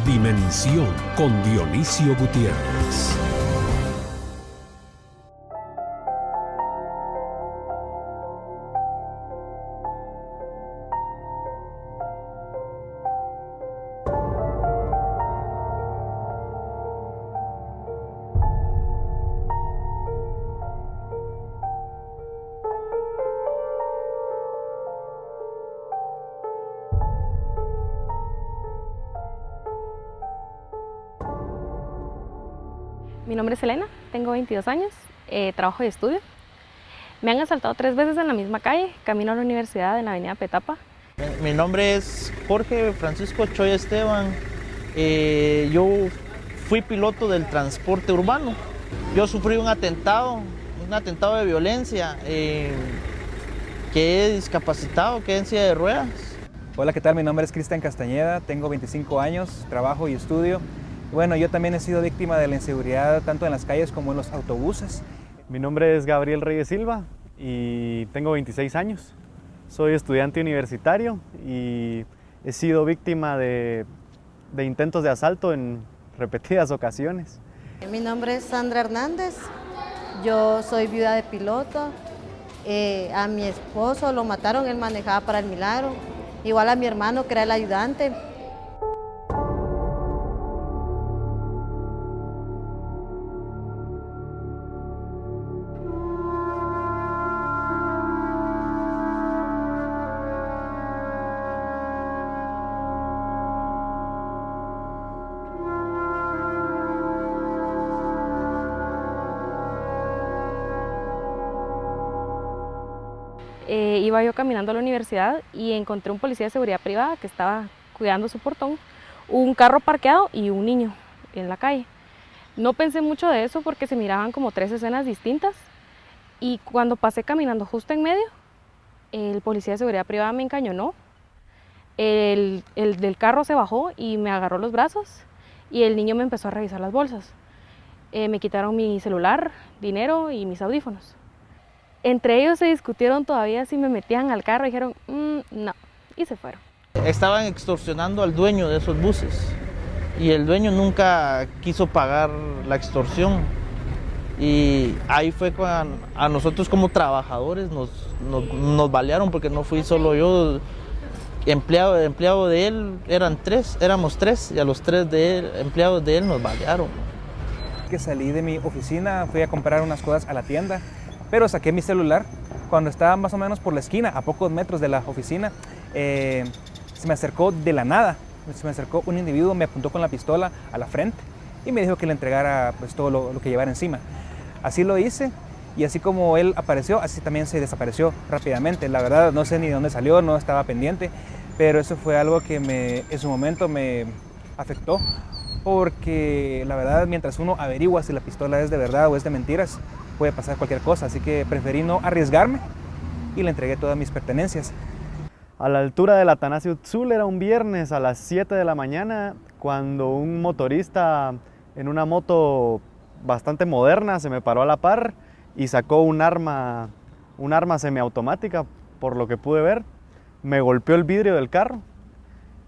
Dimensión con Dionisio Gutiérrez. Mi nombre es Elena, tengo 22 años, trabajo y estudio. Me han asaltado 3 veces en la misma calle, camino a la universidad en la avenida Petapa. Mi nombre es Jorge Francisco Choya Esteban. Yo fui piloto del transporte urbano. Yo sufrí un atentado de violencia. Quedé discapacitado, quedé en silla de ruedas. Hola, ¿qué tal? Mi nombre es Cristian Castañeda, tengo 25 años, trabajo y estudio. Bueno, yo también he sido víctima de la inseguridad tanto en las calles como en los autobuses. Mi nombre es Gabriel Reyes Silva y tengo 26 años. Soy estudiante universitario y he sido víctima de intentos de asalto en repetidas ocasiones. Mi nombre es Sandra Hernández, yo soy viuda de piloto. A mi esposo lo mataron, él manejaba para el Milagro. Igual a mi hermano, que era el ayudante. Iba yo caminando a la universidad y encontré un policía de seguridad privada que estaba cuidando su portón, un carro parqueado y un niño en la calle. No pensé mucho de eso porque se miraban como 3 escenas distintas y cuando pasé caminando justo en medio, el policía de seguridad privada me encañonó, el del carro se bajó y me agarró los brazos y el niño me empezó a revisar las bolsas. Me quitaron mi celular, dinero y mis audífonos. Entre ellos se discutieron todavía si me metían al carro y dijeron, no, y se fueron. Estaban extorsionando al dueño de esos buses y el dueño nunca quiso pagar la extorsión. Y ahí fue cuando a nosotros como trabajadores nos balearon, porque no fui solo yo, empleado de él, éramos 3 y a los 3 empleados de él nos balearon. Que salí de mi oficina, fui a comprar unas cosas a la tienda, pero saqué mi celular cuando estaba más o menos por la esquina, a pocos metros de la oficina. Se me acercó de la nada, un individuo, me apuntó con la pistola a la frente y me dijo que le entregara pues, todo lo que llevara encima. Así lo hice y así como él apareció, así también se desapareció rápidamente. La verdad no sé ni de dónde salió, no estaba pendiente, pero eso fue algo que en su momento me afectó, porque la verdad mientras uno averigua si la pistola es de verdad o es de mentiras, puede pasar cualquier cosa, así que preferí no arriesgarme y le entregué todas mis pertenencias. A la altura del Atanasio Utzul era un viernes a las 7 de la mañana cuando un motorista en una moto bastante moderna se me paró a la par y sacó un arma semiautomática, por lo que pude ver. Me golpeó el vidrio del carro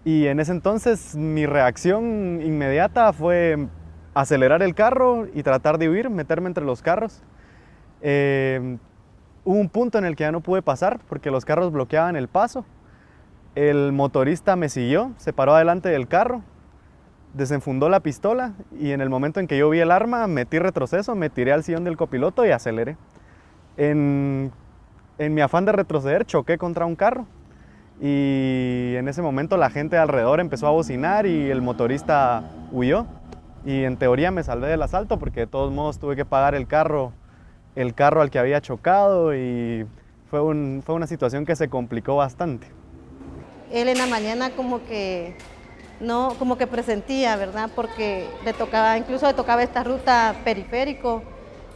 y en ese entonces mi reacción inmediata fue acelerar el carro y tratar de huir, meterme entre los carros. Hubo un punto en el que ya no pude pasar porque los carros bloqueaban el paso. El motorista me siguió, se paró adelante del carro, desenfundó la pistola y en el momento en que yo vi el arma metí retroceso, me tiré al sillón del copiloto y aceleré. En mi afán de retroceder choqué contra un carro y en ese momento la gente alrededor empezó a bocinar y el motorista huyó. Y en teoría me salvé del asalto porque de todos modos tuve que pagar el carro al que había chocado y fue una situación que se complicó bastante. Él en la mañana como que presentía, ¿verdad? Porque incluso le tocaba esta ruta periférico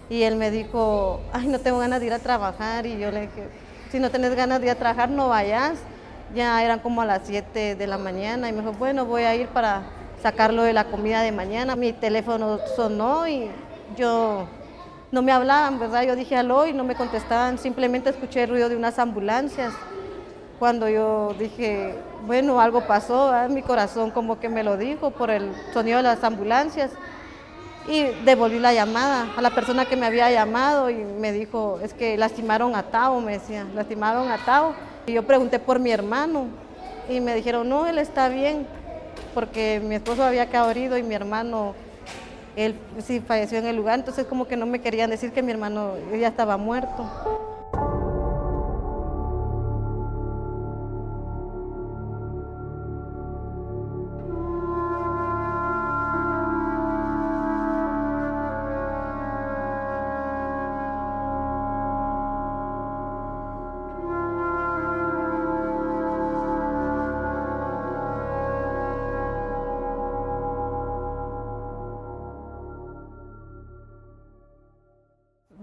y él me dijo, ay, no tengo ganas de ir a trabajar, y yo le dije, si no tenés ganas de ir a trabajar no vayas. Ya eran como a las 7 de la mañana y me dijo, bueno, voy a ir para sacarlo de la comida de mañana. Mi teléfono sonó y no me hablaban, ¿verdad? Yo dije aló y no me contestaban, simplemente escuché el ruido de unas ambulancias. Cuando yo dije, bueno, algo pasó, ¿verdad? Mi corazón como que me lo dijo por el sonido de las ambulancias. Y devolví la llamada a la persona que me había llamado y me dijo, es que lastimaron a Tavo, me decía, lastimaron a Tavo. Y yo pregunté por mi hermano y me dijeron, no, él está bien, porque mi esposo había quedado herido y mi hermano, él sí falleció en el lugar, entonces como que no me querían decir que mi hermano ya estaba muerto.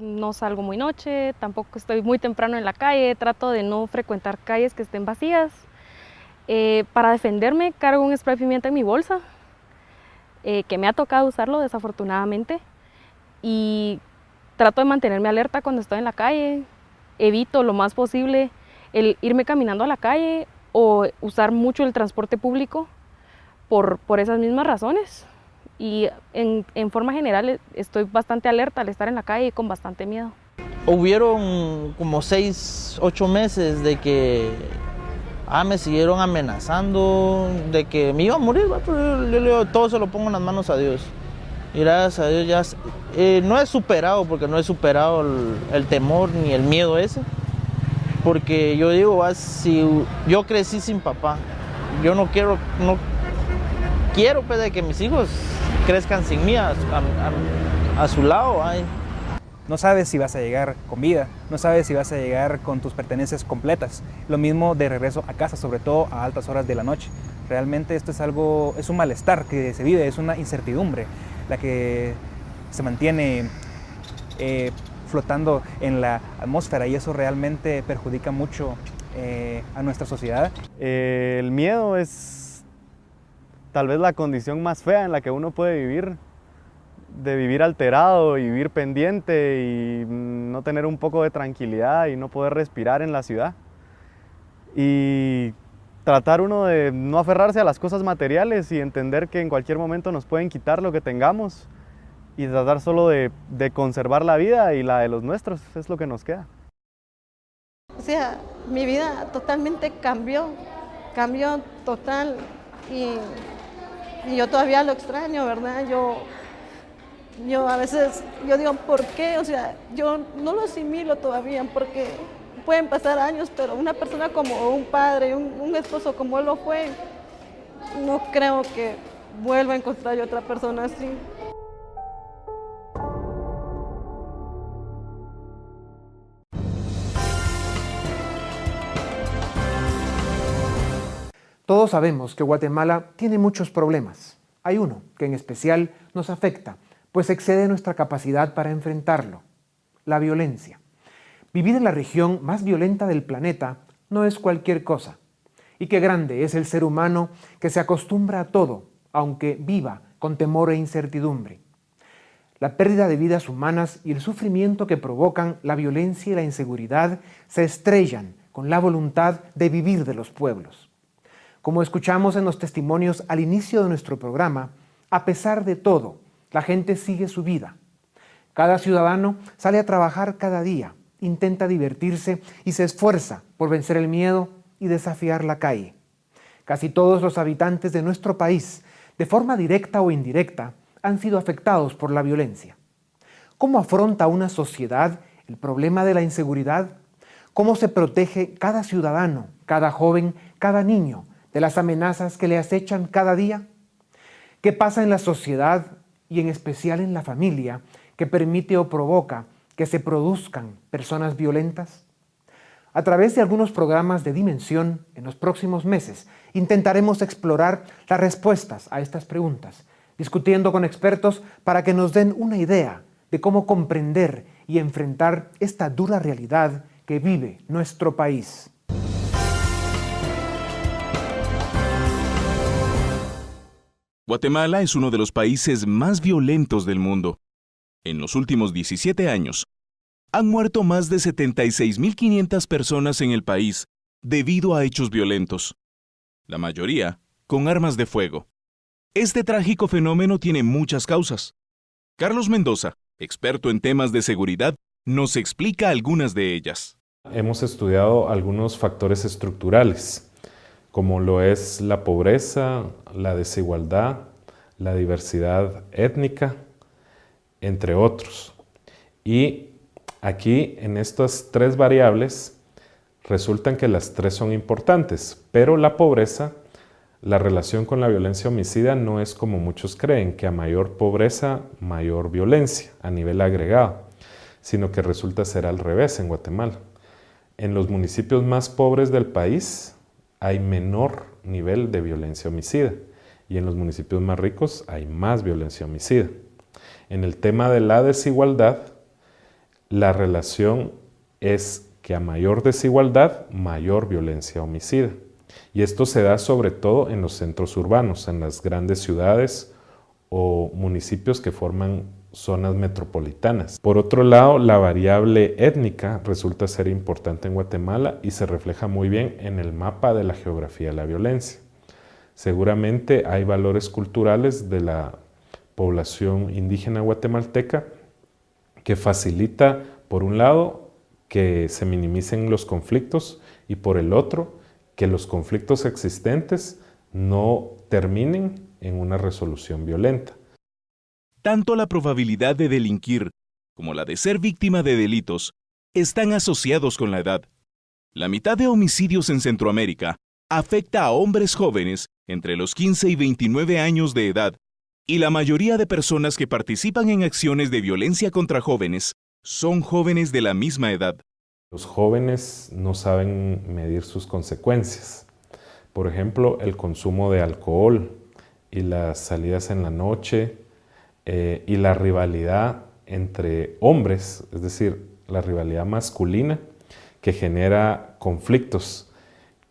No salgo muy noche, tampoco estoy muy temprano en la calle, trato de no frecuentar calles que estén vacías. Para defenderme cargo un spray pimienta en mi bolsa, que me ha tocado usarlo desafortunadamente, y trato de mantenerme alerta cuando estoy en la calle. Evito lo más posible el irme caminando a la calle o usar mucho el transporte público por esas mismas razones. Y en forma general estoy bastante alerta al estar en la calle y con bastante miedo. Hubieron como 6, 8 meses de que me siguieron amenazando de que me iba a morir, yo todo se lo pongo en las manos a Dios. Y gracias a Dios ya no he superado, porque no he superado el temor ni el miedo ese. Porque yo digo, si yo crecí sin papá, yo no quiero pues, de que mis hijos crezcan sin mí a su lado. Ay. No sabes si vas a llegar con vida, no sabes si vas a llegar con tus pertenencias completas. Lo mismo de regreso a casa, sobre todo a altas horas de la noche. Realmente esto es un malestar que se vive, es una incertidumbre la que se mantiene flotando en la atmósfera, y eso realmente perjudica mucho a nuestra sociedad. El miedo es tal vez la condición más fea en la que uno puede vivir, de vivir alterado y vivir pendiente y no tener un poco de tranquilidad y no poder respirar en la ciudad. Y tratar uno de no aferrarse a las cosas materiales y entender que en cualquier momento nos pueden quitar lo que tengamos, y tratar solo de conservar la vida y la de los nuestros, es lo que nos queda. O sea, mi vida totalmente cambió total, y yo todavía lo extraño, ¿verdad? Yo a veces, yo digo, ¿por qué? O sea, yo no lo asimilo todavía, porque pueden pasar años, pero una persona como un padre, un esposo como él lo fue, no creo que vuelva a encontrar yo otra persona así. Todos sabemos que Guatemala tiene muchos problemas. Hay uno que en especial nos afecta, pues excede nuestra capacidad para enfrentarlo: la violencia. Vivir en la región más violenta del planeta no es cualquier cosa. Y qué grande es el ser humano que se acostumbra a todo, aunque viva con temor e incertidumbre. La pérdida de vidas humanas y el sufrimiento que provocan la violencia y la inseguridad se estrellan con la voluntad de vivir de los pueblos. Como escuchamos en los testimonios al inicio de nuestro programa, a pesar de todo, la gente sigue su vida. Cada ciudadano sale a trabajar cada día, intenta divertirse y se esfuerza por vencer el miedo y desafiar la calle. Casi todos los habitantes de nuestro país, de forma directa o indirecta, han sido afectados por la violencia. ¿Cómo afronta una sociedad el problema de la inseguridad? ¿Cómo se protege cada ciudadano, cada joven, cada niño de las amenazas que le acechan cada día? ¿Qué pasa en la sociedad y en especial en la familia que permite o provoca que se produzcan personas violentas? A través de algunos programas de Dimensión, en los próximos meses, intentaremos explorar las respuestas a estas preguntas, discutiendo con expertos para que nos den una idea de cómo comprender y enfrentar esta dura realidad que vive nuestro país. Guatemala es uno de los países más violentos del mundo. En los últimos 17 años, han muerto más de 76.500 personas en el país debido a hechos violentos. la mayoría con armas de fuego. Este trágico fenómeno tiene muchas causas. Carlos Mendoza, experto en temas de seguridad, nos explica algunas de ellas. Hemos estudiado algunos factores estructurales, como lo es la pobreza, la desigualdad, la diversidad étnica, entre otros. Y aquí, en estas tres variables, resultan que las tres son importantes, pero la pobreza, la relación con la violencia homicida no es como muchos creen, que a mayor pobreza, mayor violencia a nivel agregado, sino que resulta ser al revés en Guatemala. En los municipios más pobres del país hay menor nivel de violencia homicida y en los municipios más ricos hay más violencia homicida. En el tema de la desigualdad, la relación es que a mayor desigualdad, mayor violencia homicida. Y esto se da sobre todo en los centros urbanos, en las grandes ciudades o municipios que forman zonas metropolitanas. Por otro lado, la variable étnica resulta ser importante en Guatemala y se refleja muy bien en el mapa de la geografía de la violencia. Seguramente hay valores culturales de la población indígena guatemalteca que facilita, por un lado, que se minimicen los conflictos y por el otro, que los conflictos existentes no terminen en una resolución violenta. Tanto la probabilidad de delinquir como la de ser víctima de delitos están asociados con la edad. La mitad de homicidios en Centroamérica afecta a hombres jóvenes entre los 15 y 29 años de edad, y la mayoría de personas que participan en acciones de violencia contra jóvenes son jóvenes de la misma edad. Los jóvenes no saben medir sus consecuencias. Por ejemplo, el consumo de alcohol y las salidas en la noche y la rivalidad entre hombres, es decir, la rivalidad masculina que genera conflictos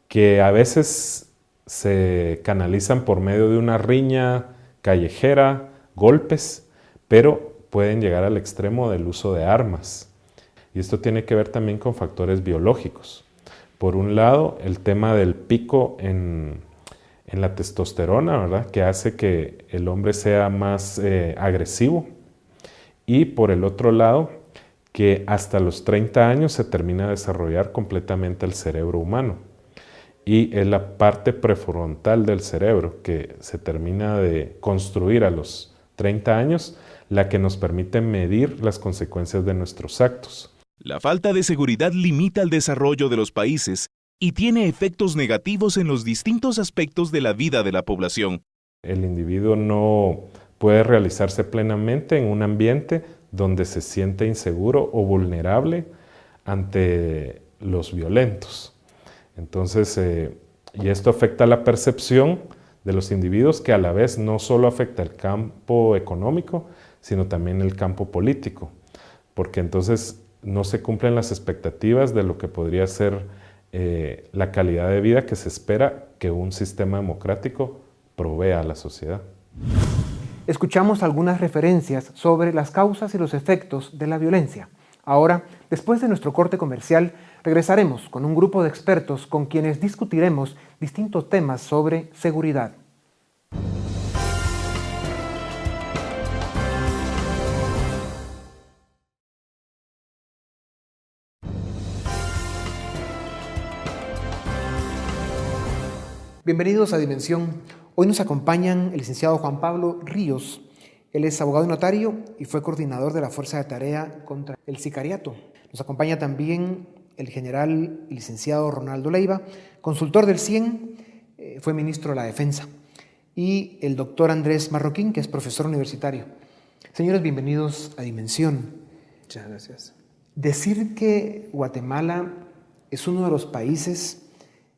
que a veces se canalizan por medio de una riña callejera, golpes, pero pueden llegar al extremo del uso de armas. Y esto tiene que ver también con factores biológicos. Por un lado, el tema del pico en la testosterona, ¿verdad?, que hace que el hombre sea más agresivo. Y por el otro lado, que hasta los 30 años se termina de desarrollar completamente el cerebro humano. Y es la parte prefrontal del cerebro que se termina de construir a los 30 años, la que nos permite medir las consecuencias de nuestros actos. La falta de seguridad limita el desarrollo de los países y tiene efectos negativos en los distintos aspectos de la vida de la población. El individuo no puede realizarse plenamente en un ambiente donde se siente inseguro o vulnerable ante los violentos. Entonces, y esto afecta la percepción de los individuos, que a la vez no solo afecta el campo económico, sino también el campo político, porque entonces no se cumplen las expectativas de lo que podría ser la calidad de vida que se espera que un sistema democrático provea a la sociedad. Escuchamos algunas referencias sobre las causas y los efectos de la violencia. Ahora, después de nuestro corte comercial, regresaremos con un grupo de expertos con quienes discutiremos distintos temas sobre seguridad. Bienvenidos a Dimensión. Hoy nos acompañan el licenciado Juan Pablo Ríos. Él es abogado y notario y fue coordinador de la Fuerza de Tarea contra el Sicariato. Nos acompaña también el general y licenciado Ronaldo Leiva, consultor del CIEN, fue ministro de la Defensa, y el doctor Andrés Marroquín, que es profesor universitario. Señores, bienvenidos a Dimensión. Muchas gracias. Decir que Guatemala es uno de los países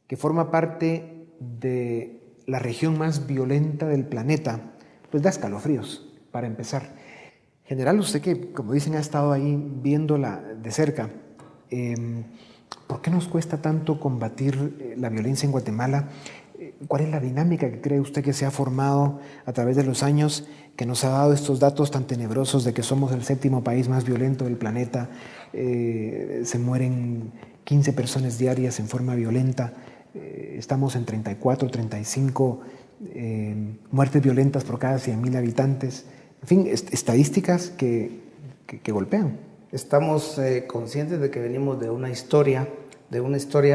que forma parte de la región más violenta del planeta, pues da escalofríos, para empezar. General, usted que, como dicen, ha estado ahí viéndola de cerca, ¿por qué nos cuesta tanto combatir la violencia en Guatemala? ¿Cuál es la dinámica que cree usted que se ha formado a través de los años, que nos ha dado estos datos tan tenebrosos de que somos el 7º país más violento del planeta? Se mueren 15 personas diarias en forma violenta. estamos en 34, 35 muertes violentas por cada 100.000 habitantes. En fin, estadísticas que golpean. Estamos conscientes de que venimos de una historia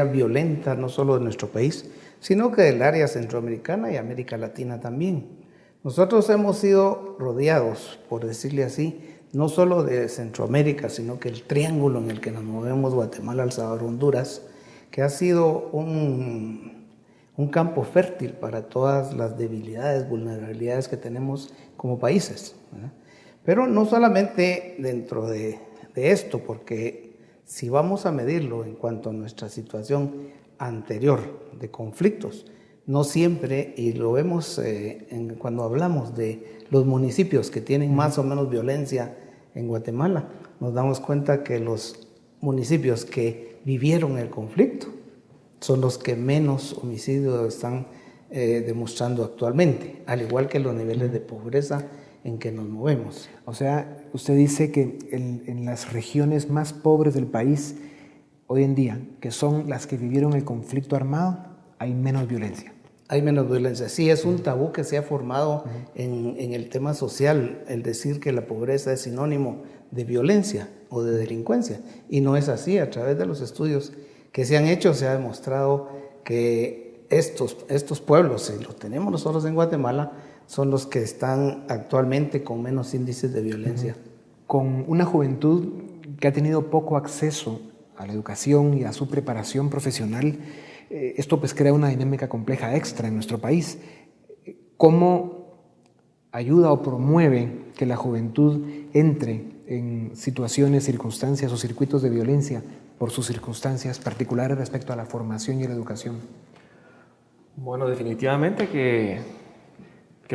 violenta, no solo de nuestro país, sino que del área centroamericana y América Latina también. Nosotros hemos sido rodeados, por decirle así, no solo de Centroamérica, sino que el triángulo en el que nos movemos, Guatemala, El Salvador, Honduras, que ha sido un campo fértil para todas las debilidades, vulnerabilidades que tenemos como países, ¿verdad? Pero no solamente dentro de esto, porque si vamos a medirlo en cuanto a nuestra situación anterior de conflictos, no siempre, y lo vemos cuando hablamos de los municipios que tienen más o menos violencia en Guatemala, nos damos cuenta que los municipios que vivieron el conflicto son los que menos homicidios están demostrando actualmente, al igual que los niveles de pobreza en que nos movemos. O sea, usted dice que en las regiones más pobres del país, hoy en día, que son las que vivieron el conflicto armado, hay menos violencia. Hay menos violencia. Sí, es un tabú que se ha formado en el tema social, el decir que la pobreza es sinónimo de violencia o de delincuencia. Y no es así. A través de los estudios que se han hecho, se ha demostrado que estos pueblos, y los tenemos nosotros en Guatemala, son los que están actualmente con menos índices de violencia. Con una juventud que ha tenido poco acceso a la educación y a su preparación profesional, esto pues crea una dinámica compleja extra en nuestro país. ¿Cómo ayuda o promueve que la juventud entre en situaciones, circunstancias o circuitos de violencia por sus circunstancias particulares respecto a la formación y la educación? Bueno, definitivamente que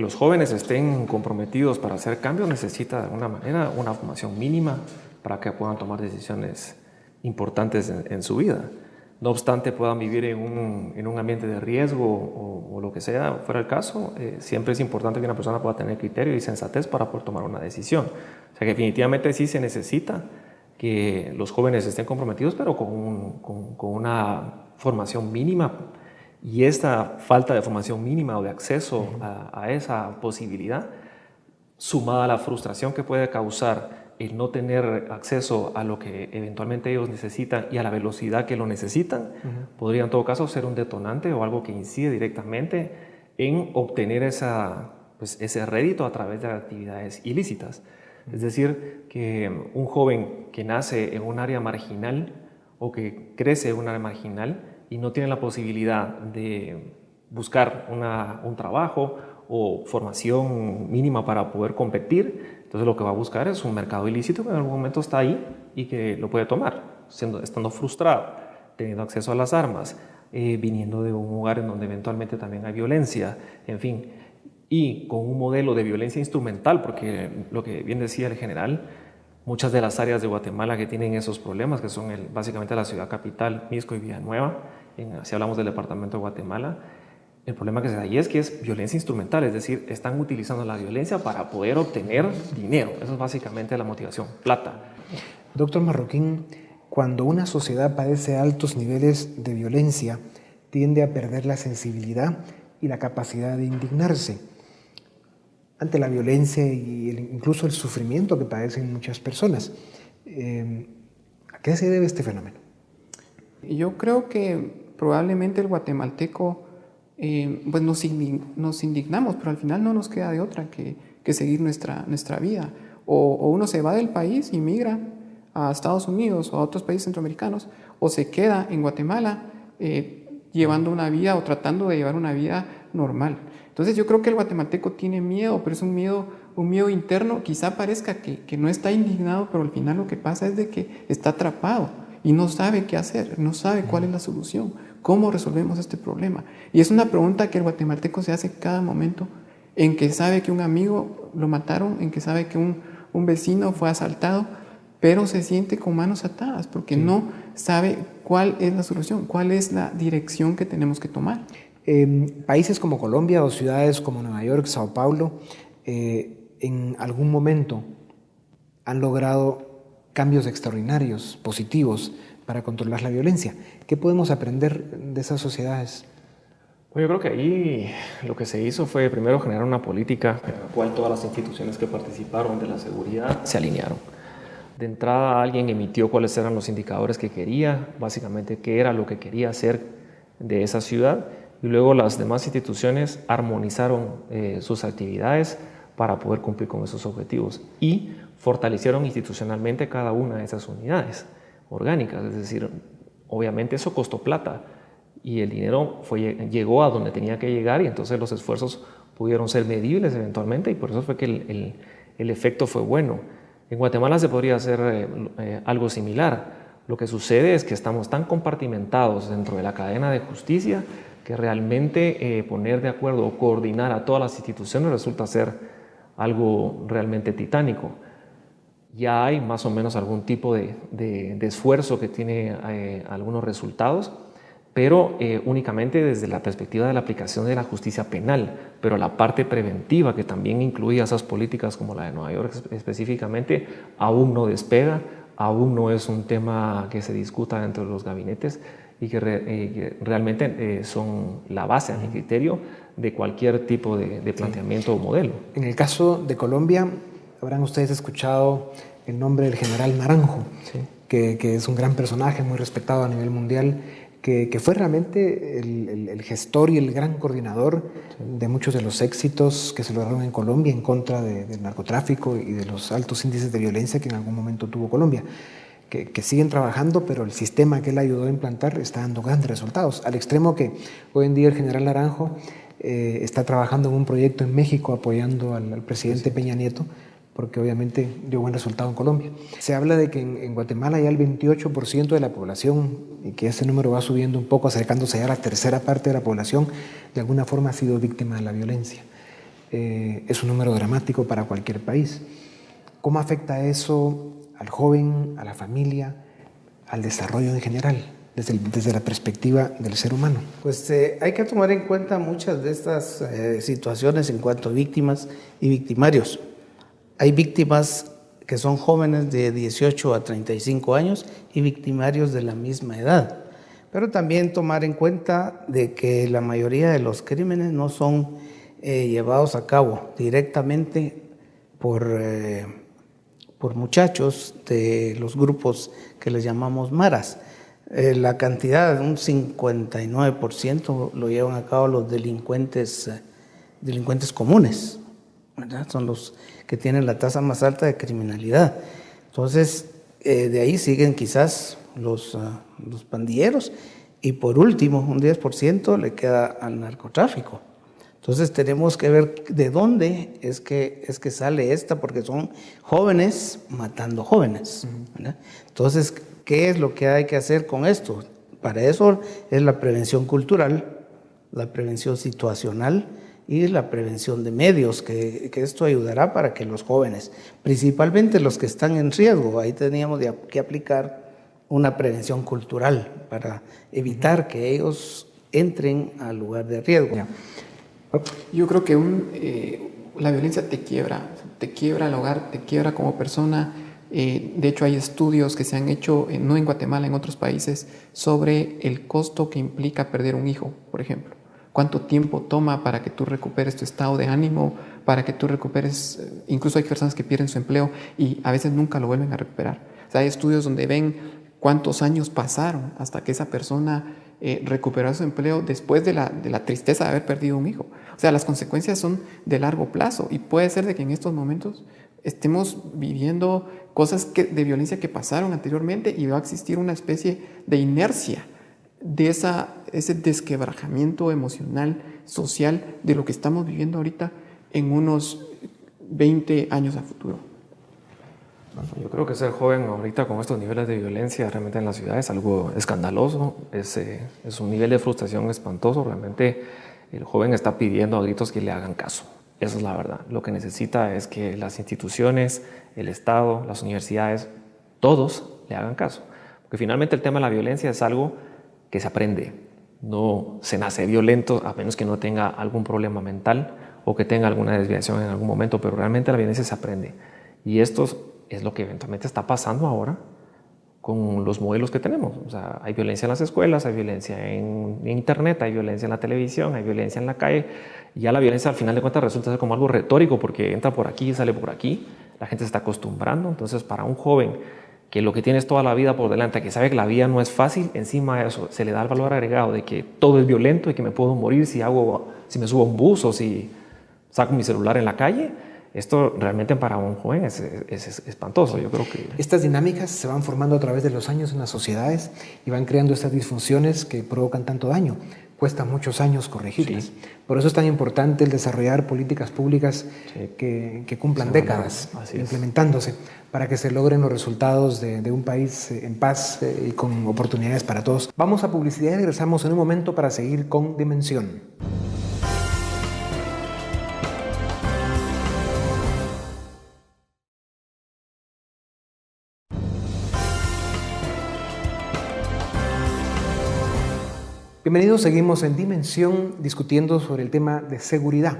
los jóvenes estén comprometidos para hacer cambios necesita de alguna manera una formación mínima para que puedan tomar decisiones importantes en su vida. No obstante puedan vivir en un ambiente de riesgo o lo que sea, fuera el caso, siempre es importante que una persona pueda tener criterio y sensatez para poder tomar una decisión. O sea que definitivamente sí se necesita que los jóvenes estén comprometidos, pero con una formación mínima. Y esta falta de formación mínima o de acceso a esa posibilidad, sumada a la frustración que puede causar el no tener acceso a lo que eventualmente ellos necesitan y a la velocidad que lo necesitan, podría en todo caso ser un detonante o algo que incide directamente en obtener ese rédito a través de actividades ilícitas. Es decir, que un joven que nace en un área marginal o que crece en un área marginal y no tiene la posibilidad de buscar un trabajo o formación mínima para poder competir, entonces lo que va a buscar es un mercado ilícito que en algún momento está ahí y que lo puede tomar, estando frustrado, teniendo acceso a las armas, viniendo de un lugar en donde eventualmente también hay violencia, en fin, y con un modelo de violencia instrumental, porque lo que bien decía el general, muchas de las áreas de Guatemala que tienen esos problemas, que son básicamente la ciudad capital, Mixco y Villanueva, si hablamos del departamento de Guatemala, el problema que se da ahí es que es violencia instrumental, es decir, están utilizando la violencia para poder obtener dinero. Eso es básicamente la motivación, plata. Doctor Marroquín, cuando una sociedad padece altos niveles de violencia, tiende a perder la sensibilidad y la capacidad de indignarse ante la violencia y incluso el sufrimiento que padecen muchas personas. ¿A qué se debe este fenómeno? Yo creo que probablemente el guatemalteco pues nos indignamos, pero al final no nos queda de otra que seguir nuestra vida. O uno se va del país y migra a Estados Unidos o a otros países centroamericanos, o se queda en Guatemala llevando una vida o tratando de llevar una vida normal. Entonces yo creo que el guatemalteco tiene miedo, pero es un miedo interno. Quizá parezca que no está indignado, pero al final lo que pasa es de que está atrapado y no sabe qué hacer, no sabe cuál es la solución, cómo resolvemos este problema. Y es una pregunta que el guatemalteco se hace cada momento en que sabe que un amigo lo mataron, en que sabe que un vecino fue asaltado, pero se siente con manos atadas porque no sabe cuál es la solución, cuál es la dirección que tenemos que tomar. Países como Colombia o ciudades como Nueva York, Sao Paulo, en algún momento han logrado cambios extraordinarios, positivos, para controlar la violencia. ¿Qué podemos aprender de esas sociedades? Pues yo creo que ahí lo que se hizo fue primero generar una política en la cual todas las instituciones que participaron de la seguridad se alinearon. De entrada alguien emitió cuáles eran los indicadores que quería, básicamente qué era lo que quería hacer de esa ciudad, y luego las demás instituciones armonizaron sus actividades para poder cumplir con esos objetivos y fortalecieron institucionalmente cada una de esas unidades orgánicas. Es decir, obviamente eso costó plata y el dinero llegó a donde tenía que llegar, y entonces los esfuerzos pudieron ser medibles eventualmente, y por eso fue que el efecto fue bueno. En Guatemala se podría hacer algo similar. Lo que sucede es que estamos tan compartimentados dentro de la cadena de justicia que realmente poner de acuerdo o coordinar a todas las instituciones resulta ser algo realmente titánico. Ya hay más o menos algún tipo de esfuerzo que tiene algunos resultados, pero únicamente desde la perspectiva de la aplicación de la justicia penal, pero la parte preventiva, que también incluía esas políticas como la de Nueva York específicamente, aún no despega, aún no es un tema que se discuta dentro de los gabinetes y que realmente son la base, a mi criterio, de cualquier tipo de planteamiento o modelo. En el caso de Colombia, habrán ustedes escuchado el nombre del general Naranjo, sí, que es un gran personaje muy respetado a nivel mundial, que fue realmente el gestor y el gran coordinador de muchos de los éxitos que se lograron en Colombia en contra del narcotráfico y de los altos índices de violencia que en algún momento tuvo Colombia, que siguen trabajando, pero el sistema que él ayudó a implantar está dando grandes resultados, al extremo que hoy en día el general Naranjo está trabajando en un proyecto en México apoyando al presidente Peña Nieto, porque obviamente dio buen resultado en Colombia. Se habla de que en Guatemala ya el 28% de la población, y que ese número va subiendo un poco, acercándose ya a la tercera parte de la población, de alguna forma ha sido víctima de la violencia. Es un número dramático para cualquier país. ¿Cómo afecta eso al joven, a la familia, al desarrollo en general, desde la perspectiva del ser humano? Pues hay que tomar en cuenta muchas de estas situaciones en cuanto a víctimas y victimarios. Hay víctimas que son jóvenes de 18 a 35 años y victimarios de la misma edad. Pero también tomar en cuenta de que la mayoría de los crímenes no son llevados a cabo directamente por muchachos de los grupos que les llamamos maras. La cantidad, un 59%, lo llevan a cabo los delincuentes comunes, ¿verdad? Son los que tienen la tasa más alta de criminalidad. Entonces, de ahí siguen quizás los pandilleros, y por último, un 10% le queda al narcotráfico. Entonces tenemos que ver de dónde es que sale esta, porque son jóvenes matando jóvenes, ¿verdad? Entonces, ¿qué es lo que hay que hacer con esto? Para eso es la prevención cultural, la prevención situacional y la prevención de medios, que esto ayudará para que los jóvenes, principalmente los que están en riesgo, ahí teníamos que aplicar una prevención cultural para evitar que ellos entren al lugar de riesgo. Yo creo que la violencia te quiebra el hogar, te quiebra como persona. De hecho, hay estudios que se han hecho, no en Guatemala, en otros países, sobre el costo que implica perder un hijo, por ejemplo. Cuánto tiempo toma para que tú recuperes tu estado de ánimo, para que tú recuperes, incluso hay personas que pierden su empleo y a veces nunca lo vuelven a recuperar. O sea, hay estudios donde ven cuántos años pasaron hasta que esa persona recuperó su empleo después de la tristeza de haber perdido un hijo. O sea, las consecuencias son de largo plazo, y puede ser de que en estos momentos estemos viviendo cosas de violencia que pasaron anteriormente, y va a existir una especie de inercia de ese desquebrajamiento emocional, social, de lo que estamos viviendo ahorita en unos 20 años a futuro. Yo creo que ser joven ahorita con estos niveles de violencia realmente en la ciudad es algo escandaloso, es un nivel de frustración espantoso. Realmente el joven está pidiendo a gritos que le hagan caso. Esa es la verdad. Lo que necesita es que las instituciones, el Estado, las universidades, todos le hagan caso. Porque finalmente el tema de la violencia es algo que se aprende. No se nace violento a menos que no tenga algún problema mental o que tenga alguna desviación en algún momento, pero realmente la violencia se aprende. Y esto es lo que eventualmente está pasando ahora con los modelos que tenemos. O sea, hay violencia en las escuelas, hay violencia en internet, hay violencia en la televisión, hay violencia en la calle. Y ya la violencia al final de cuentas resulta ser como algo retórico porque entra por aquí y sale por aquí. La gente se está acostumbrando. Entonces, para un joven que lo que tiene es toda la vida por delante, que sabe que la vida no es fácil, encima de eso se le da el valor agregado de que todo es violento y que me puedo morir si me subo a un bus o si saco mi celular en la calle. Esto realmente para un joven es espantoso, yo creo que... Estas dinámicas se van formando a través de los años en las sociedades y van creando estas disfunciones que provocan tanto daño. Cuesta muchos años corregirlas. Sí. Por eso es tan importante el desarrollar políticas públicas que cumplan décadas implementándose para que se logren los resultados de un país en paz y con oportunidades para todos. Vamos a publicidad y regresamos en un momento para seguir con Dimensión. Bienvenidos, seguimos en Dimensión discutiendo sobre el tema de seguridad.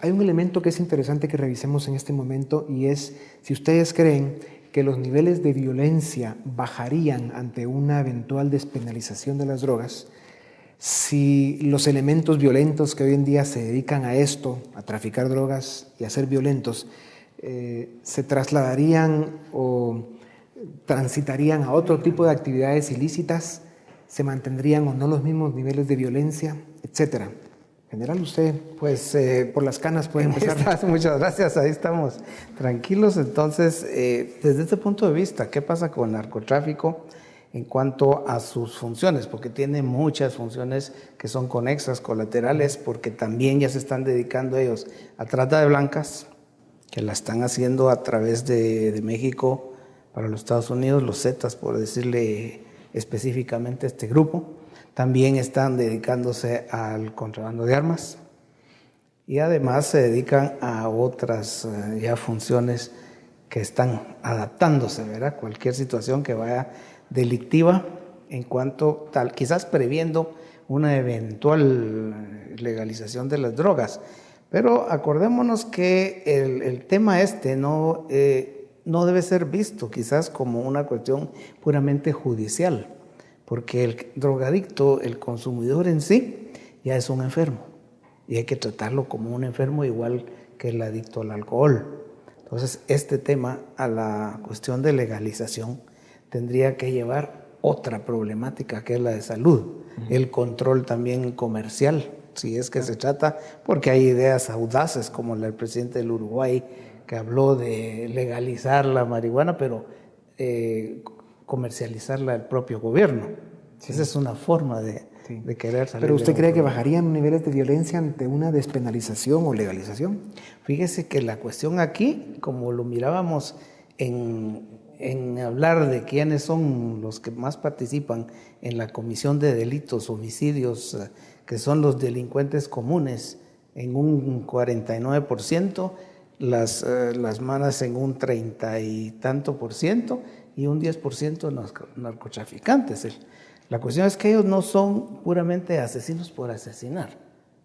Hay un elemento que es interesante que revisemos en este momento y es si ustedes creen que los niveles de violencia bajarían ante una eventual despenalización de las drogas, si los elementos violentos que hoy en día se dedican a esto, a traficar drogas y a ser violentos, se trasladarían o transitarían a otro tipo de actividades ilícitas, se mantendrían o no los mismos niveles de violencia, etcétera. General, usted, pues, por las canas puede empezar. Muchas gracias, ahí estamos tranquilos. Entonces, desde este punto de vista, ¿qué pasa con el narcotráfico en cuanto a sus funciones? Porque tiene muchas funciones que son conexas, colaterales, porque también ya se están dedicando ellos a trata de blancas, que la están haciendo a través de México para los Estados Unidos, los Zetas, por decirle específicamente este grupo. También están dedicándose al contrabando de armas y además se dedican a otras ya funciones que están adaptándose, ¿verdad? Cualquier situación que vaya delictiva en cuanto tal, quizás previendo una eventual legalización de las drogas. Pero acordémonos que el tema no debe ser visto quizás como una cuestión puramente judicial, porque el drogadicto, el consumidor en sí, ya es un enfermo y hay que tratarlo como un enfermo igual que el adicto al alcohol. Entonces, este tema a la cuestión de legalización tendría que llevar otra problemática que es la de salud, el control también comercial, si es que se trata, porque hay ideas audaces como la del presidente del Uruguay, que habló de legalizar la marihuana, pero comercializarla el propio gobierno. Sí. Esa es una forma de querer salir. ¿Pero usted cree que bajarían niveles de violencia ante una despenalización o legalización? Fíjese que la cuestión aquí, como lo mirábamos en hablar de quiénes son los que más participan en la comisión de delitos, homicidios, que son los delincuentes comunes, en un 49%, las manas en un 30 y tanto por ciento y un 10% narcotraficantes. La cuestión es que ellos no son puramente asesinos por asesinar,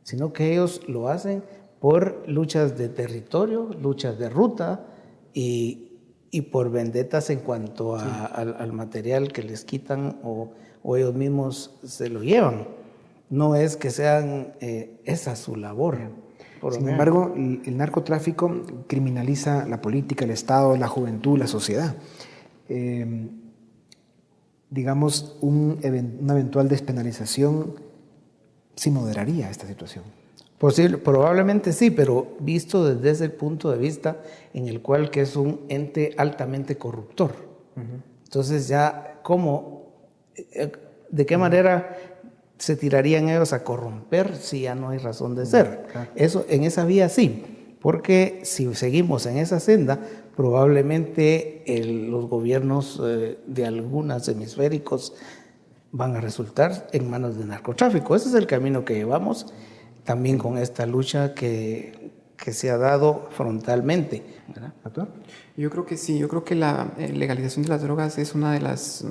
sino que ellos lo hacen por luchas de territorio, luchas de ruta y por vendetas en cuanto al material que les quitan o ellos mismos se lo llevan. No es que sean esa su labor. Sin embargo, el narcotráfico criminaliza la política, el Estado, la juventud, la sociedad. Digamos, una eventual despenalización sí moderaría esta situación. Probablemente sí, pero visto desde ese punto de vista en el cual que es un ente altamente corruptor. Entonces ya, ¿de qué manera se tirarían ellos a corromper si ya no hay razón de ser? Eso, en esa vía sí, porque si seguimos en esa senda, probablemente los gobiernos de algunos hemisféricos van a resultar en manos de narcotráfico. Ese es el camino que llevamos también con esta lucha que se ha dado frontalmente, ¿verdad? ¿Doctor? Yo creo que sí, yo creo que la legalización de las drogas es una de las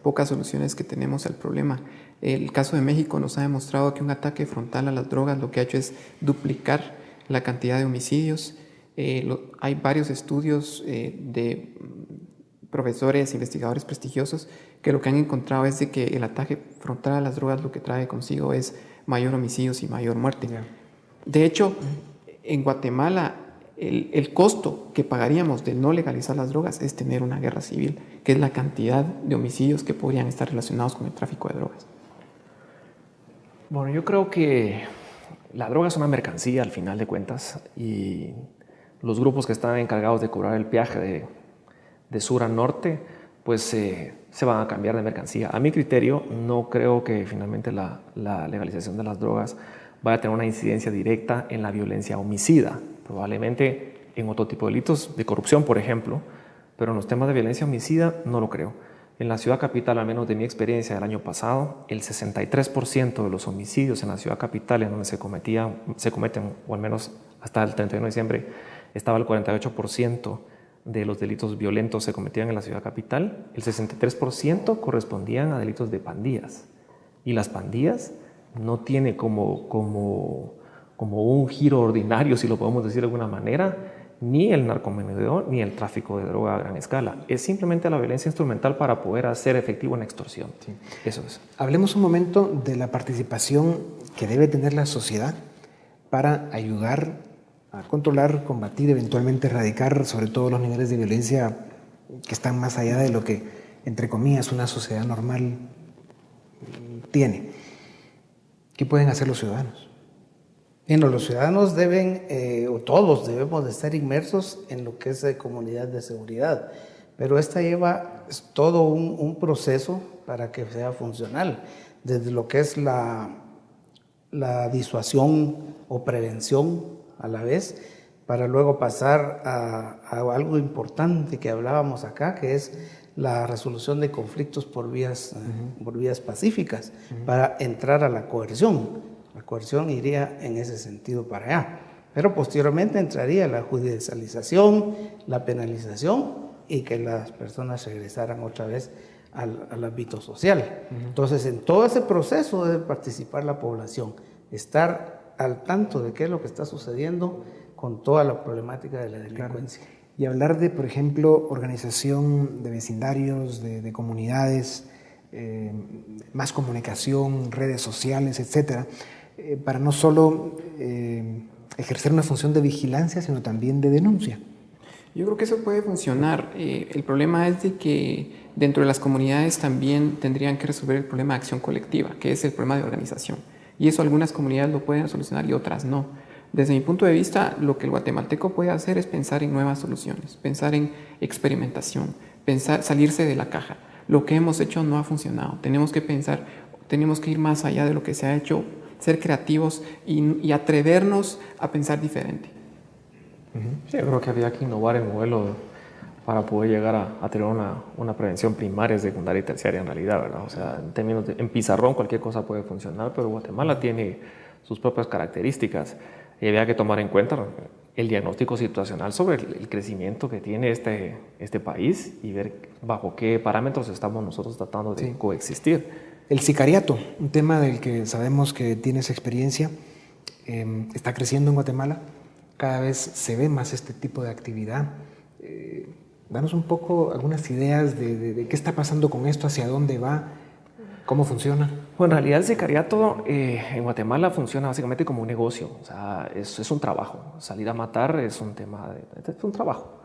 pocas soluciones que tenemos al problema. El caso de México nos ha demostrado que un ataque frontal a las drogas lo que ha hecho es duplicar la cantidad de homicidios. Hay varios estudios de profesores, investigadores prestigiosos, que lo que han encontrado es de que el ataque frontal a las drogas lo que trae consigo es mayor homicidios y mayor muerte. De hecho, en Guatemala, el costo que pagaríamos de no legalizar las drogas es tener una guerra civil, que es la cantidad de homicidios que podrían estar relacionados con el tráfico de drogas. Bueno, yo creo que la droga es una mercancía al final de cuentas y los grupos que están encargados de cobrar el peaje de sur a norte, pues se van a cambiar de mercancía. A mi criterio, no creo que finalmente la legalización de las drogas vaya a tener una incidencia directa en la violencia homicida, probablemente en otro tipo de delitos, de corrupción, por ejemplo, pero en los temas de violencia homicida no lo creo. En la ciudad capital, al menos de mi experiencia del año pasado, el 63% de los homicidios en la ciudad capital, en donde se cometen, o al menos hasta el 31 de diciembre, estaba el 48% de los delitos violentos se cometían en la ciudad capital, el 63% correspondían a delitos de pandillas. Y las pandillas no tienen como un giro ordinario, si lo podemos decir de alguna manera, ni el narcomenudeo ni el tráfico de droga a gran escala. Es simplemente la violencia instrumental para poder hacer efectivo una extorsión. Sí. Eso es. Hablemos un momento de la participación que debe tener la sociedad para ayudar a controlar, combatir, eventualmente erradicar sobre todo los niveles de violencia que están más allá de lo que, entre comillas, una sociedad normal tiene. ¿Qué pueden hacer los ciudadanos? Bueno, los ciudadanos deben, o todos debemos de estar inmersos en lo que es comunidad de seguridad, pero esta lleva todo un proceso para que sea funcional, desde lo que es la disuasión o prevención a la vez, para luego pasar a algo importante que hablábamos acá, que es la resolución de conflictos por vías pacíficas, para entrar a la coerción. La coerción iría en ese sentido para allá, pero posteriormente entraría la judicialización, la penalización y que las personas regresaran otra vez al ámbito social. Entonces, en todo ese proceso debe participar la población, estar al tanto de qué es lo que está sucediendo con toda la problemática de la delincuencia. Claro. Y hablar de, por ejemplo, organización de vecindarios, de comunidades, más comunicación, redes sociales, etcétera, para no solo ejercer una función de vigilancia, sino también de denuncia. Yo creo que eso puede funcionar. El problema es de que dentro de las comunidades también tendrían que resolver el problema de acción colectiva, que es el problema de organización. Y eso algunas comunidades lo pueden solucionar y otras no. Desde mi punto de vista, lo que el guatemalteco puede hacer es pensar en nuevas soluciones, pensar en experimentación, salirse de la caja. Lo que hemos hecho no ha funcionado. Tenemos que pensar, tenemos que ir más allá de lo que se ha hecho, ser creativos y atrevernos a pensar diferente. Sí, yo creo que había que innovar el modelo para poder llegar a tener una prevención primaria, secundaria y terciaria en realidad, ¿verdad? O sea, en pizarrón cualquier cosa puede funcionar, pero Guatemala tiene sus propias características y había que tomar en cuenta el diagnóstico situacional sobre el crecimiento que tiene este país y ver bajo qué parámetros estamos nosotros tratando de coexistir. El sicariato, un tema del que sabemos que tienes experiencia, está creciendo en Guatemala. Cada vez se ve más este tipo de actividad. Danos un poco algunas ideas de qué está pasando con esto, hacia dónde va, cómo funciona. Bueno, en realidad el sicariato en Guatemala funciona básicamente como un negocio. O sea, es un trabajo. Salir a matar es un tema, es un trabajo.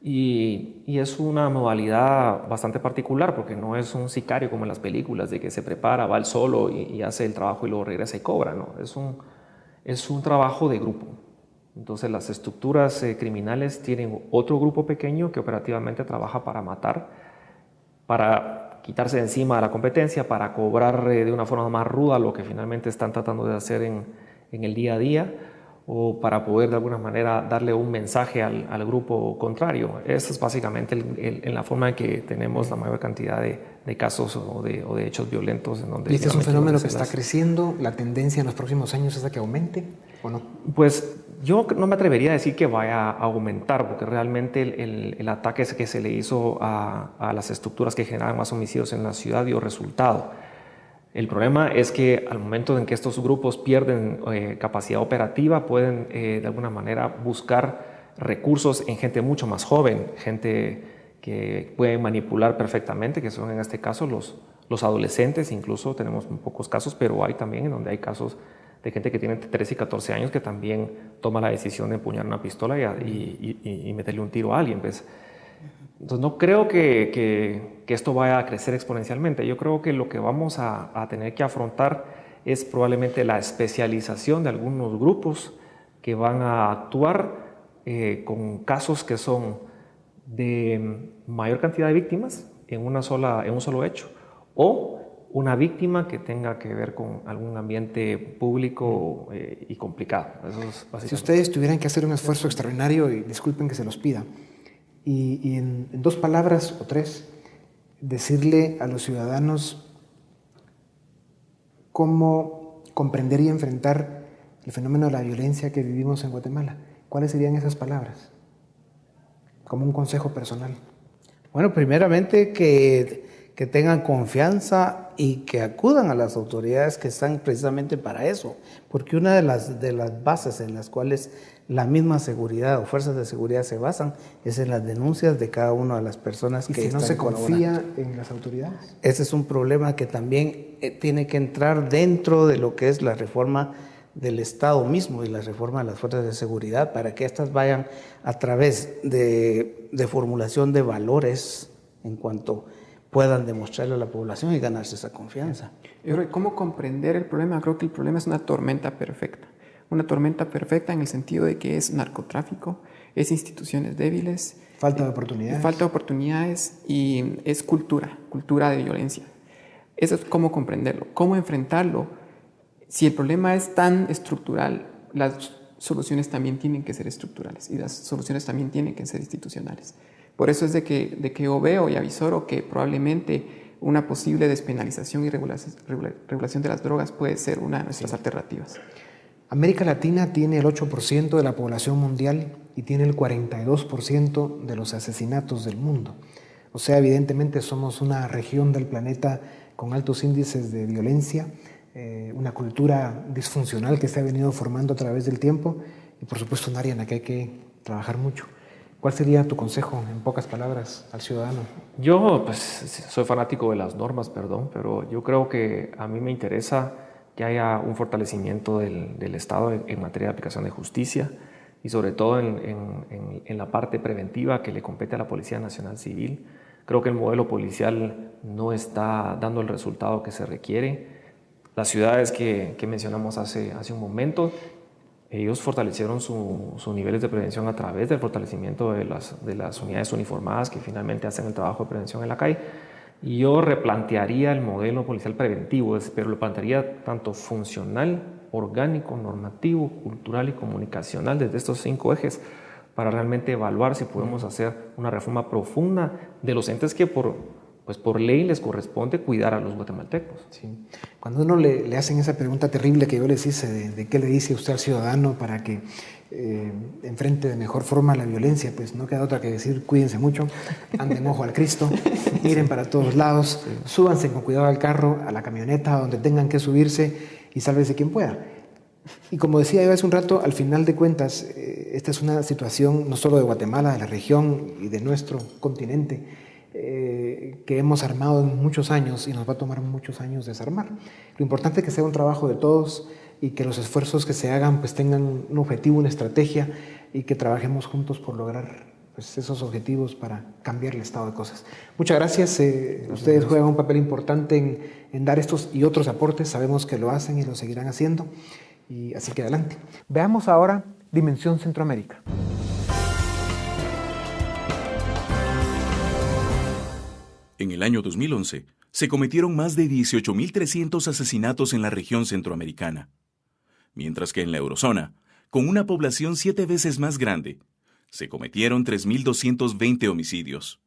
Y es una modalidad bastante particular porque no es un sicario como en las películas de que se prepara, va él solo y hace el trabajo y luego regresa y cobra. No, es un trabajo de grupo. Entonces las estructuras criminales tienen otro grupo pequeño que operativamente trabaja para matar, para quitarse de encima de la competencia, para cobrar de una forma más ruda lo que finalmente están tratando de hacer en el día a día, o para poder de alguna manera darle un mensaje al grupo contrario. Esa es básicamente en la forma en que tenemos la mayor cantidad de casos o de hechos violentos. ¿Y este es un fenómeno que está creciendo? ¿La tendencia en los próximos años es a que aumente o no? Pues yo no me atrevería a decir que vaya a aumentar, porque realmente el ataque que se le hizo a las estructuras que generan más homicidios en la ciudad dio resultado. El problema es que al momento en que estos grupos pierden capacidad operativa, pueden de alguna manera buscar recursos en gente mucho más joven, gente que pueden manipular perfectamente, que son en este caso los adolescentes. Incluso tenemos pocos casos, pero hay también en donde hay casos de gente que tiene entre 13 y 14 años que también toma la decisión de empuñar una pistola y meterle un tiro a alguien. ¿Ves? Entonces no creo que esto vaya a crecer exponencialmente. Yo creo que lo que vamos a tener que afrontar es probablemente la especialización de algunos grupos que van a actuar con casos que son de mayor cantidad de víctimas en un solo hecho, o una víctima que tenga que ver con algún ambiente público y complicado. Eso es básicamente. Si ustedes tuvieran que hacer un esfuerzo extraordinario, y disculpen que se los pida, y en 2 palabras o 3, decirle a los ciudadanos cómo comprender y enfrentar el fenómeno de la violencia que vivimos en Guatemala, ¿cuáles serían esas palabras? Como un consejo personal. Bueno, primeramente que tengan confianza y que acudan a las autoridades que están precisamente para eso, porque una de las bases en las cuales la misma seguridad o fuerzas de seguridad se basan es en las denuncias de cada una de las personas que están están colaborando. ¿Y si no se confía en las autoridades? Ese es un problema que también tiene que entrar dentro de lo que es la reforma del Estado mismo y la reforma de las fuerzas de seguridad, para que éstas vayan a través de formulación de valores en cuanto puedan demostrarle a la población y ganarse esa confianza. ¿Cómo comprender el problema? Creo que el problema es una tormenta perfecta. Una tormenta perfecta en el sentido de que es narcotráfico, es instituciones débiles, falta de oportunidades. Falta de oportunidades y es cultura de violencia. Eso es cómo comprenderlo, cómo enfrentarlo. Si el problema es tan estructural, las soluciones también tienen que ser estructurales y las soluciones también tienen que ser institucionales. Por eso es de que yo veo y avisoro que probablemente una posible despenalización y regulación de las drogas puede ser una de nuestras alternativas. América Latina tiene el 8% de la población mundial y tiene el 42% de los asesinatos del mundo. O sea, evidentemente somos una región del planeta con altos índices de violencia, una cultura disfuncional que se ha venido formando a través del tiempo y por supuesto un área en la que hay que trabajar mucho. ¿Cuál sería tu consejo, en pocas palabras, al ciudadano? Yo pues soy fanático de las normas, pero yo creo que a mí me interesa que haya un fortalecimiento del Estado en materia de aplicación de justicia y sobre todo en la parte preventiva que le compete a la Policía Nacional Civil. Creo que el modelo policial no está dando el resultado que se requiere. Las ciudades que mencionamos hace un momento, ellos fortalecieron sus niveles de prevención a través del fortalecimiento de las unidades uniformadas que finalmente hacen el trabajo de prevención en la calle. Y yo replantearía el modelo policial preventivo, pero lo plantearía tanto funcional, orgánico, normativo, cultural y comunicacional desde estos 5 ejes para realmente evaluar si podemos hacer una reforma profunda de los entes que por ley les corresponde cuidar a los guatemaltecos. Sí. Cuando uno le hacen esa pregunta terrible que yo les hice de qué le dice usted al ciudadano para que enfrente de mejor forma la violencia, pues no queda otra que decir cuídense mucho, anden ojo al Cristo, miren para todos lados, súbanse con cuidado al carro, a la camioneta, a donde tengan que subirse y sálvese quien pueda. Y como decía yo hace un rato, al final de cuentas, esta es una situación no solo de Guatemala, de la región y de nuestro continente, que hemos armado en muchos años y nos va a tomar muchos años desarmar. Lo importante es que sea un trabajo de todos y que los esfuerzos que se hagan pues tengan un objetivo, una estrategia y que trabajemos juntos por lograr pues, esos objetivos para cambiar el estado de cosas. Muchas gracias. Ustedes juegan un papel importante en dar estos y otros aportes. Sabemos que lo hacen y lo seguirán haciendo. Y así que adelante. Veamos ahora Dimensión Centroamérica. En el año 2011, se cometieron más de 18.300 asesinatos en la región centroamericana, mientras que en la eurozona, con una población 7 veces más grande, se cometieron 3.220 homicidios.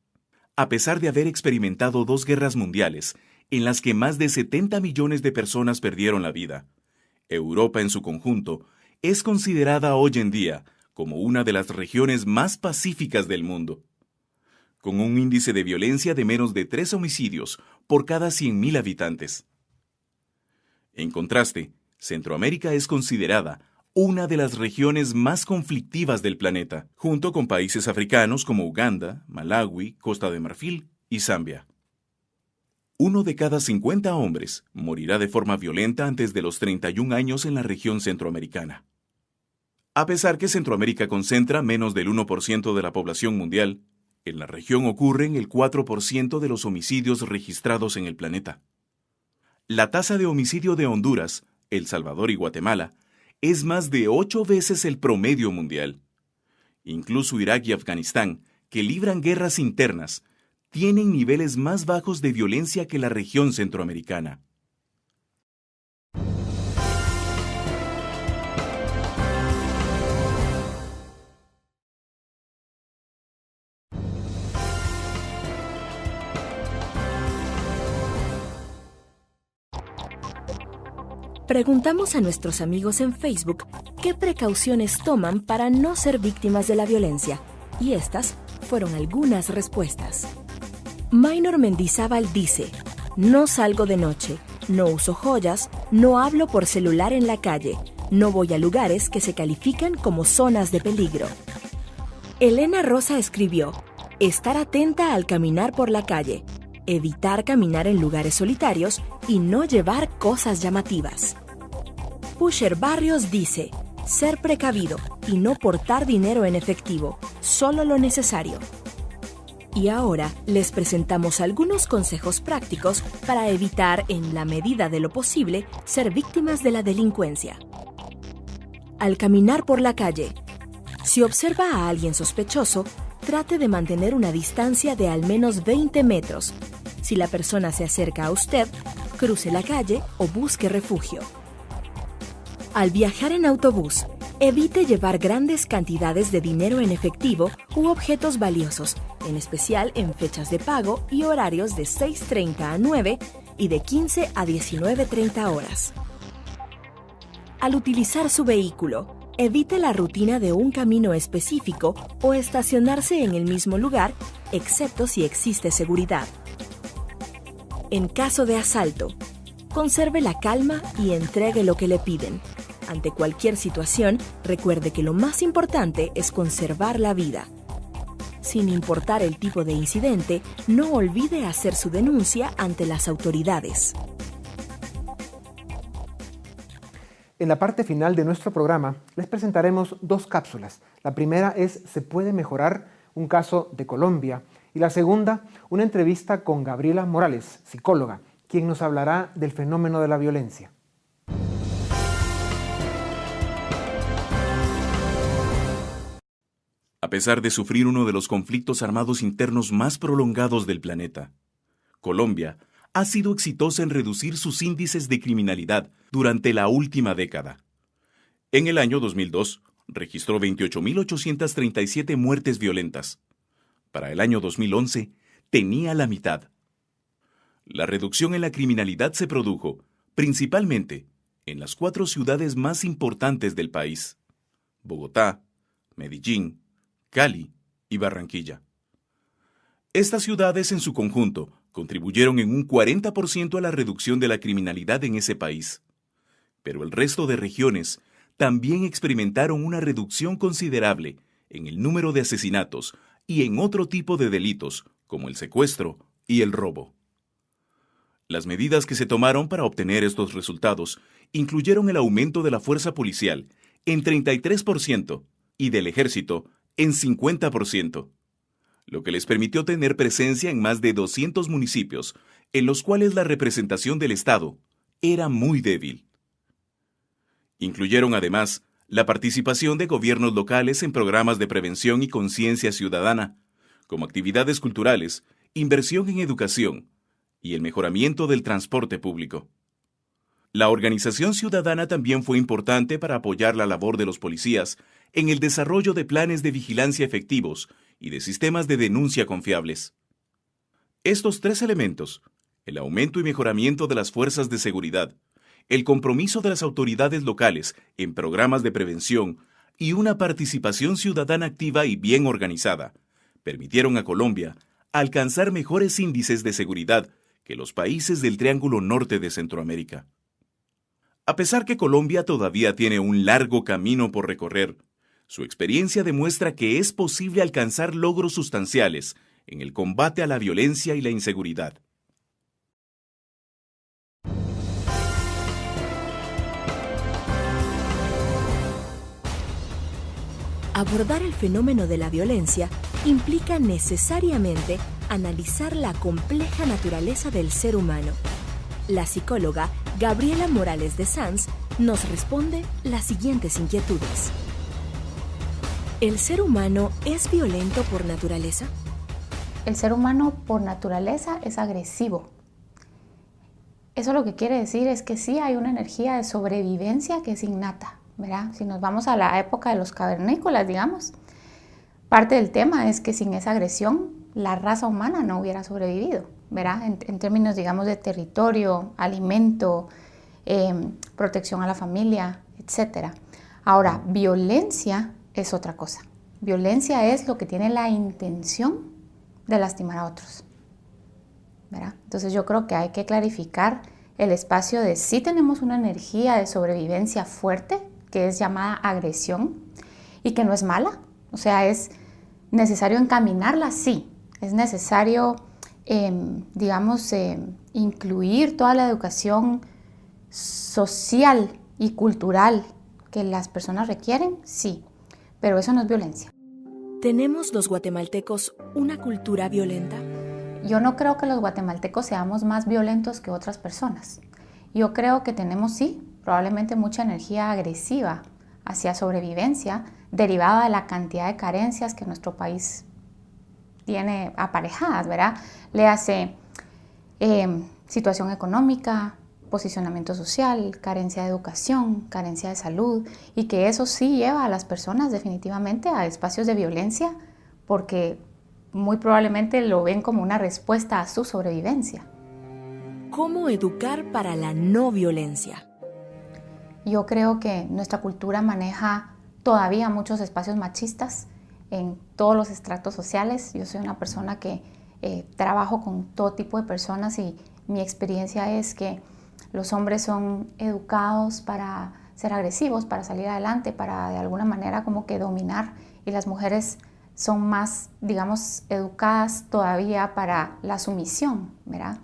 A pesar de haber experimentado 2 guerras mundiales, en las que más de 70 millones de personas perdieron la vida, Europa en su conjunto es considerada hoy en día como una de las regiones más pacíficas del mundo, con un índice de violencia de menos de 3 homicidios por cada 100.000 habitantes. En contraste, Centroamérica es considerada una de las regiones más conflictivas del planeta, junto con países africanos como Uganda, Malawi, Costa de Marfil y Zambia. 1 de cada 50 hombres morirá de forma violenta antes de los 31 años en la región centroamericana. A pesar que Centroamérica concentra menos del 1% de la población mundial, en la región ocurren el 4% de los homicidios registrados en el planeta. La tasa de homicidio de Honduras, El Salvador y Guatemala es más de 8 veces el promedio mundial. Incluso Irak y Afganistán, que libran guerras internas, tienen niveles más bajos de violencia que la región centroamericana. Preguntamos a nuestros amigos en Facebook qué precauciones toman para no ser víctimas de la violencia, y estas fueron algunas respuestas. Maynor Mendizábal dice: no salgo de noche, no uso joyas, no hablo por celular en la calle, no voy a lugares que se califican como zonas de peligro. Elena Rosa escribió: estar atenta al caminar por la calle, evitar caminar en lugares solitarios y no llevar cosas llamativas. Pusher Barrios dice: ser precavido y no portar dinero en efectivo, solo lo necesario. Y ahora les presentamos algunos consejos prácticos para evitar, en la medida de lo posible, ser víctimas de la delincuencia. Al caminar por la calle, si observa a alguien sospechoso, trate de mantener una distancia de al menos 20 metros. Si la persona se acerca a usted, cruce la calle o busque refugio. Al viajar en autobús, evite llevar grandes cantidades de dinero en efectivo u objetos valiosos, en especial en fechas de pago y horarios de 6:30 a 9 y de 15 a 19:30 horas. Al utilizar su vehículo, evite la rutina de un camino específico o estacionarse en el mismo lugar, excepto si existe seguridad. En caso de asalto, conserve la calma y entregue lo que le piden. Ante cualquier situación, recuerde que lo más importante es conservar la vida. Sin importar el tipo de incidente, no olvide hacer su denuncia ante las autoridades. En la parte final de nuestro programa les presentaremos 2 cápsulas. La primera es ¿se puede mejorar? Un caso de Colombia. Y la segunda, una entrevista con Gabriela Morales, psicóloga, quien nos hablará del fenómeno de la violencia. A pesar de sufrir uno de los conflictos armados internos más prolongados del planeta, Colombia ha sido exitosa en reducir sus índices de criminalidad durante la última década. En el año 2002, registró 28.837 muertes violentas. Para el año 2011, tenía la mitad. La reducción en la criminalidad se produjo, principalmente, en las 4 ciudades más importantes del país: Bogotá, Medellín, Cali y Barranquilla. Estas ciudades en su conjunto contribuyeron en un 40% a la reducción de la criminalidad en ese país. Pero el resto de regiones también experimentaron una reducción considerable en el número de asesinatos y en otro tipo de delitos, como el secuestro y el robo. Las medidas que se tomaron para obtener estos resultados incluyeron el aumento de la fuerza policial en 33% y del ejército en 50%, lo que les permitió tener presencia en más de 200 municipios, en los cuales la representación del Estado era muy débil. Incluyeron además la participación de gobiernos locales en programas de prevención y conciencia ciudadana, como actividades culturales, inversión en educación y el mejoramiento del transporte público. La organización ciudadana también fue importante para apoyar la labor de los policías en el desarrollo de planes de vigilancia efectivos y de sistemas de denuncia confiables. Estos 3 elementos, el aumento y mejoramiento de las fuerzas de seguridad, el compromiso de las autoridades locales en programas de prevención y una participación ciudadana activa y bien organizada, permitieron a Colombia alcanzar mejores índices de seguridad que los países del Triángulo Norte de Centroamérica. A pesar que Colombia todavía tiene un largo camino por recorrer, su experiencia demuestra que es posible alcanzar logros sustanciales en el combate a la violencia y la inseguridad. Abordar el fenómeno de la violencia implica necesariamente analizar la compleja naturaleza del ser humano. La psicóloga Gabriela Morales de Sanz nos responde las siguientes inquietudes. ¿El ser humano es violento por naturaleza? El ser humano por naturaleza es agresivo. Eso lo que quiere decir es que sí hay una energía de sobrevivencia que es innata, ¿verdad? Si nos vamos a la época de los cavernícolas, digamos, parte del tema es que sin esa agresión la raza humana no hubiera sobrevivido, ¿verdad? En términos, digamos, de territorio, alimento, protección a la familia, etc. Ahora, violencia es otra cosa. Violencia es lo que tiene la intención de lastimar a otros, ¿verdad? Entonces yo creo que hay que clarificar el espacio de si tenemos una energía de sobrevivencia fuerte, que es llamada agresión, y que no es mala, o sea, es necesario encaminarla, sí, es necesario, incluir toda la educación social y cultural que las personas requieren, sí, pero eso no es violencia. ¿Tenemos los guatemaltecos una cultura violenta? Yo no creo que los guatemaltecos seamos más violentos que otras personas. Yo creo que tenemos, sí, probablemente mucha energía agresiva hacia sobrevivencia, derivada de la cantidad de carencias que nuestro país tiene aparejadas, ¿verdad? Léase situación económica, posicionamiento social, carencia de educación, carencia de salud, y que eso sí lleva a las personas definitivamente a espacios de violencia porque muy probablemente lo ven como una respuesta a su sobrevivencia. ¿Cómo educar para la no violencia? Yo creo que nuestra cultura maneja todavía muchos espacios machistas en todos los estratos sociales. Yo soy una persona que trabajo con todo tipo de personas y mi experiencia es que los hombres son educados para ser agresivos, para salir adelante, para de alguna manera como que dominar, y las mujeres son más, digamos, educadas todavía para la sumisión, ¿verdad?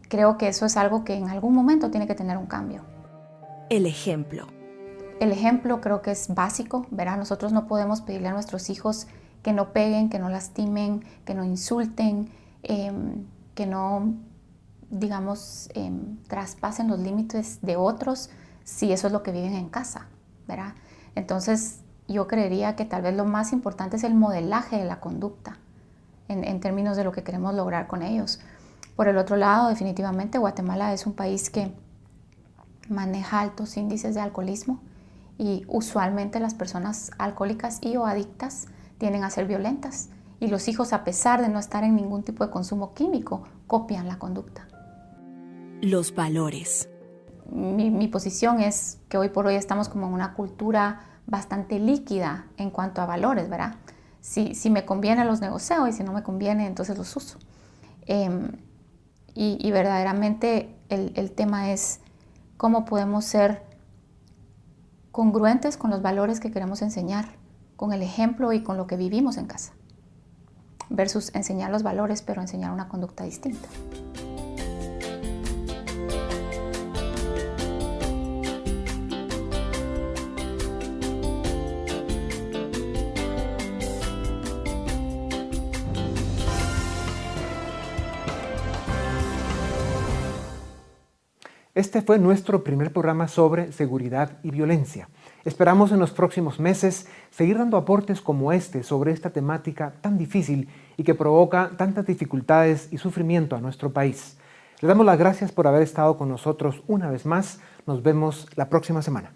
Creo que eso es algo que en algún momento tiene que tener un cambio. El ejemplo. El ejemplo creo que es básico, ¿verdad? Nosotros no podemos pedirle a nuestros hijos que no peguen, que no lastimen, que no insulten, que no, digamos, traspasen los límites de otros si eso es lo que viven en casa, ¿verdad? Entonces, yo creería que tal vez lo más importante es el modelaje de la conducta en términos de lo que queremos lograr con ellos. Por el otro lado, definitivamente Guatemala es un país que maneja altos índices de alcoholismo y usualmente las personas alcohólicas y o adictas tienden a ser violentas y los hijos, a pesar de no estar en ningún tipo de consumo químico, copian la conducta. Los valores. Mi posición es que hoy por hoy estamos como en una cultura bastante líquida en cuanto a valores, ¿verdad? Si me conviene los negocio y si no me conviene entonces los uso. Y verdaderamente el tema es cómo podemos ser congruentes con los valores que queremos enseñar, con el ejemplo y con lo que vivimos en casa, versus enseñar los valores pero enseñar una conducta distinta. Este fue nuestro primer programa sobre seguridad y violencia. Esperamos en los próximos meses seguir dando aportes como este sobre esta temática tan difícil y que provoca tantas dificultades y sufrimiento a nuestro país. Les damos las gracias por haber estado con nosotros una vez más. Nos vemos la próxima semana.